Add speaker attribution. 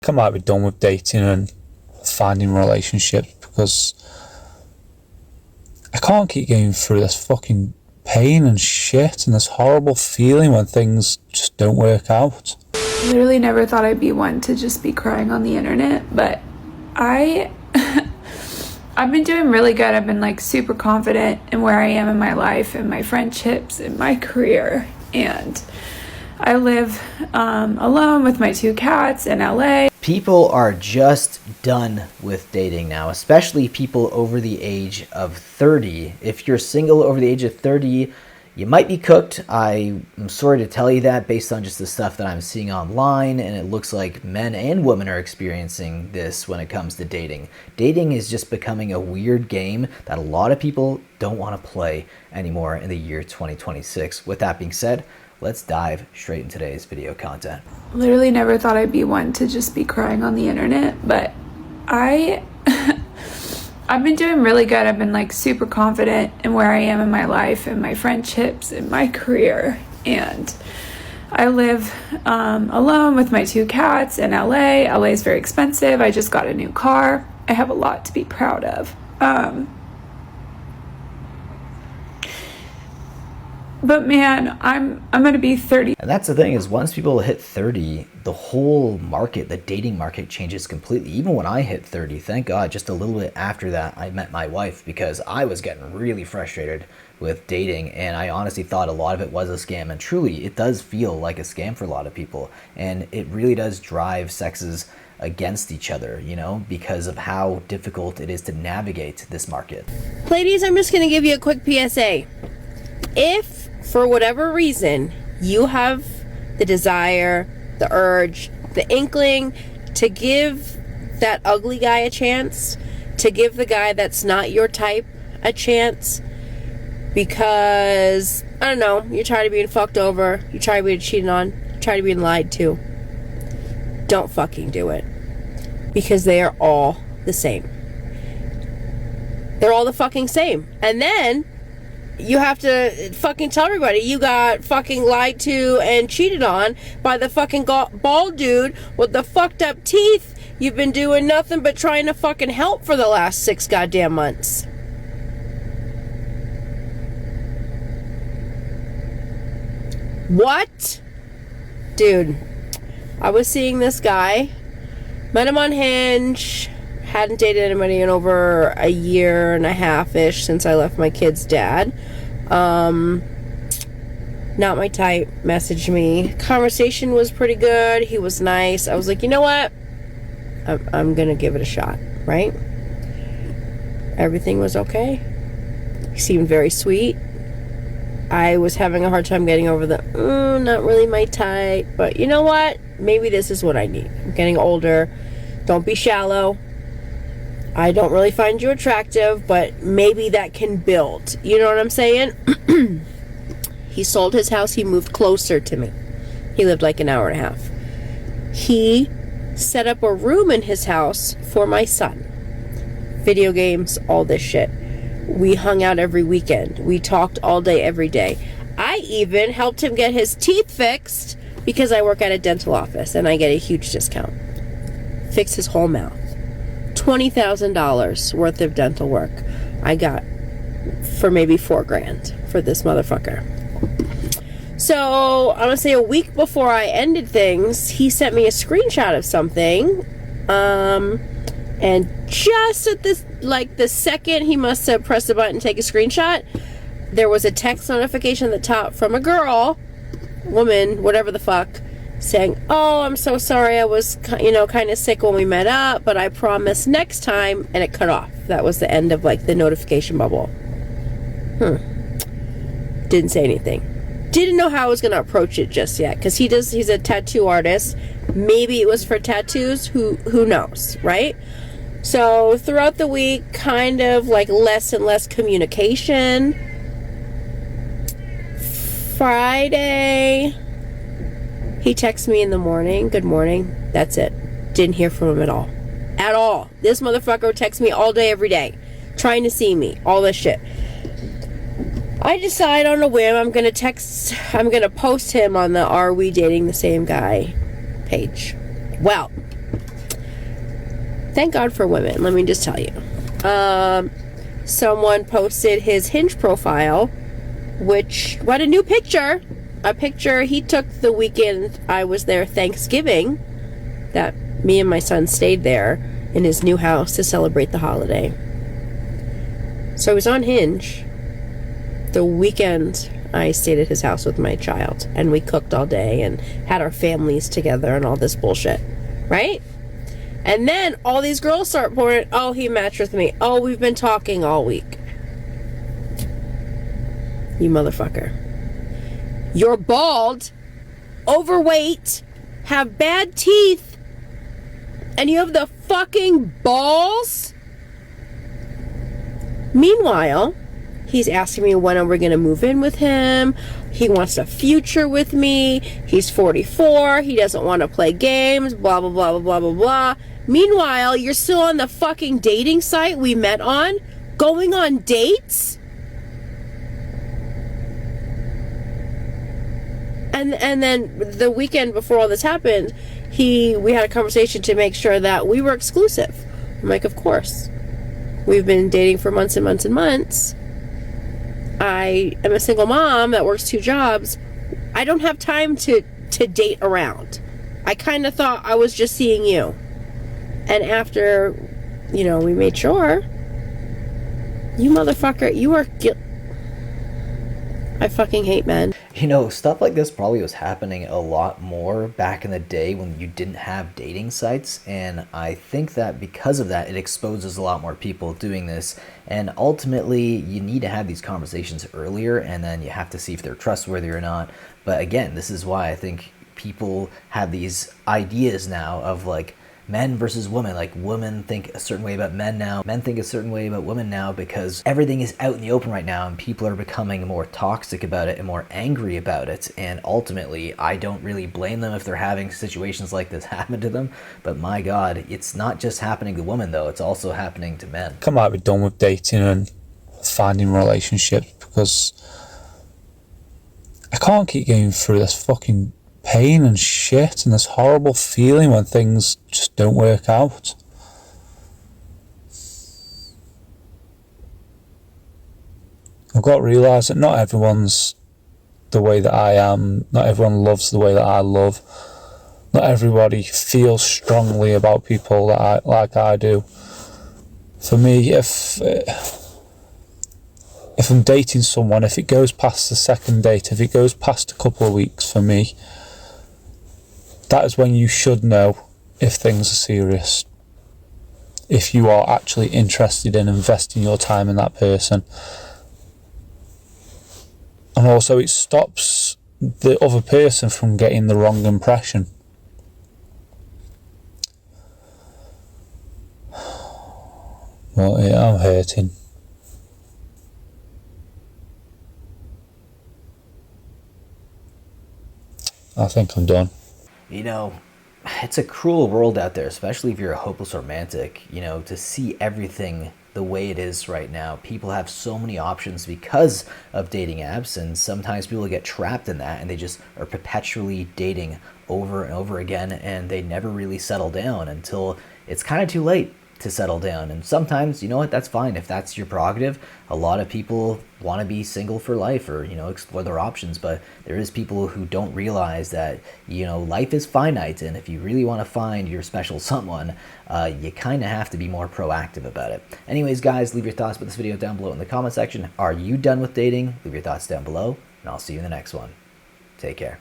Speaker 1: I might be done with dating and finding relationships because I can't keep going through this fucking pain and shit and this horrible feeling when things just don't work out.
Speaker 2: Literally never thought I'd be one to just be crying on the internet, but I've been doing really good. I've been like super confident in where I am in my life and my friendships and my career, and I live alone with my 2 cats in LA.
Speaker 3: People are just done with dating now, especially people over the age of 30. If you're single over the age of 30, you might be cooked. I'm sorry to tell you that based on just the stuff that I'm seeing online, and it looks like men and women are experiencing this when it comes to dating. Dating is just becoming a weird game that a lot of people don't want to play anymore in the year 2026. With that being said, let's dive straight into today's video content.
Speaker 2: Literally never thought I'd be one to just be crying on the internet, but I've been doing really good. I've been like super confident in where I am in my life and my friendships and my career, and I live alone with my 2 cats in LA. LA is very expensive. I just got a new car. I have a lot to be proud of. But man, I'm gonna be 30.
Speaker 3: And that's the thing, is once people hit 30, the whole market, the dating market, changes completely. Even when I hit 30, thank God, just a little bit after that, I met my wife, because I was getting really frustrated with dating, and I honestly thought a lot of it was a scam. And truly, it does feel like a scam for a lot of people, and it really does drive sexes against each other, you know, because of how difficult it is to navigate this market.
Speaker 4: Ladies, I'm just gonna give you a quick PSA. If for whatever reason you have the desire, the urge, the inkling to give that ugly guy a chance, to give the guy that's not your type a chance, because, I don't know, you're tired of being fucked over, you're tired of being cheated on, you're tired of being lied to, don't fucking do it. Because they are all the same. They're all the fucking same. And then you have to fucking tell everybody you got fucking lied to and cheated on by the fucking bald dude with the fucked up teeth you've been doing nothing but trying to fucking help for the last 6 goddamn months. What? Dude, I was seeing this guy, met him on Hinge, hadn't dated anybody in over a year and a half-ish since I left my kid's dad. Not my type, messaged me. Conversation was pretty good. He was nice. I was like, you know what? I'm gonna give it a shot, right? Everything was okay. He seemed very sweet. I was having a hard time getting over the, not really my type, but you know what? Maybe this is what I need. I'm getting older. Don't be shallow. I don't really find you attractive, but maybe that can build. You know what I'm saying? He sold his house. He moved closer to me. He lived like an hour and a half. He set up a room in his house for my son. Video games, all this shit. We hung out every weekend. We talked all day, every day. I even helped him get his teeth fixed because I work at a dental office and I get a huge discount. Fix his whole mouth. $20,000 worth of dental work I got for maybe $4,000 for this motherfucker. So I'm gonna say a week before I ended things, he sent me a screenshot of something, and just at this, like the second he must have pressed the button to take a screenshot, there was a text notification at the top from a girl, woman, whatever the fuck, saying, oh, I'm so sorry, I was, kind of sick when we met up, but I promise next time, and it cut off. That was the end of, like, the notification bubble. Didn't say anything. Didn't know how I was going to approach it just yet, because he's a tattoo artist. Maybe it was for tattoos, who knows, right? So, throughout the week, kind of, like, less and less communication. Friday, he texts me in the morning, good morning, that's it. Didn't hear from him at all. At all. This motherfucker texts me all day, every day, trying to see me, all this shit. I decide on a whim, I'm going to post him on the Are We Dating the Same Guy page. Well, Thank God for women, let me just tell you. Someone posted his Hinge profile, which, what a new picture. A picture he took the weekend I was there Thanksgiving, that me and my son stayed there in his new house to celebrate the holiday. So I was on Hinge the weekend I stayed at his house with my child, and we cooked all day and had our families together and all this bullshit, right? And then all these girls start pouring, oh, he matched with me. Oh, we've been talking all week. You motherfucker. You're bald, overweight, have bad teeth, and you have the fucking balls? Meanwhile, he's asking me when are we going to move in with him. He wants a future with me. He's 44. He doesn't want to play games. Blah, blah, blah, blah, blah, blah, blah. Meanwhile, you're still on the fucking dating site we met on, going on dates. And then the weekend before all this happened, we had a conversation to make sure that we were exclusive. I'm like, of course. We've been dating for months and months and months. I am a single mom that works 2 jobs. I don't have time to date around. I kind of thought I was just seeing you. And after, we made sure, you motherfucker, you are I fucking hate men.
Speaker 3: Stuff like this probably was happening a lot more back in the day when you didn't have dating sites, and I think that because of that, it exposes a lot more people doing this, and ultimately, you need to have these conversations earlier, and then you have to see if they're trustworthy or not. But again, this is why I think people have these ideas now of, like, men versus women. Like, women think a certain way about men now, men think a certain way about women now, because everything is out in the open right now and people are becoming more toxic about it and more angry about it. And ultimately, I don't really blame them if they're having situations like this happen to them, but my God, it's not just happening to women though, it's also happening to men.
Speaker 1: I might be done with dating and finding relationships because I can't keep going through this fucking pain and shit and this horrible feeling when things just don't work out. I've got to realise that not everyone's the way that I am, not everyone loves the way that I love, not everybody feels strongly about people that like I do. For me, if I'm dating someone, if it goes past the second date, if it goes past a couple of weeks, for me, that is when you should know if things are serious. If you are actually interested in investing your time in that person. And also it stops the other person from getting the wrong impression. Well, yeah, I'm hurting. I think I'm done.
Speaker 3: It's a cruel world out there, especially if you're a hopeless romantic, to see everything the way it is right now. People have so many options because of dating apps, and sometimes people get trapped in that and they just are perpetually dating over and over again, and they never really settle down until it's kind of too late to settle down. And sometimes, that's fine if that's your prerogative. A lot of people want to be single for life or, explore their options, but there is people who don't realize that, life is finite, and if you really want to find your special someone, you kind of have to be more proactive about it. Anyways, guys, leave your thoughts about this video down below in the comment section. Are you done with dating? Leave your thoughts down below, and I'll see you in the next one. Take care.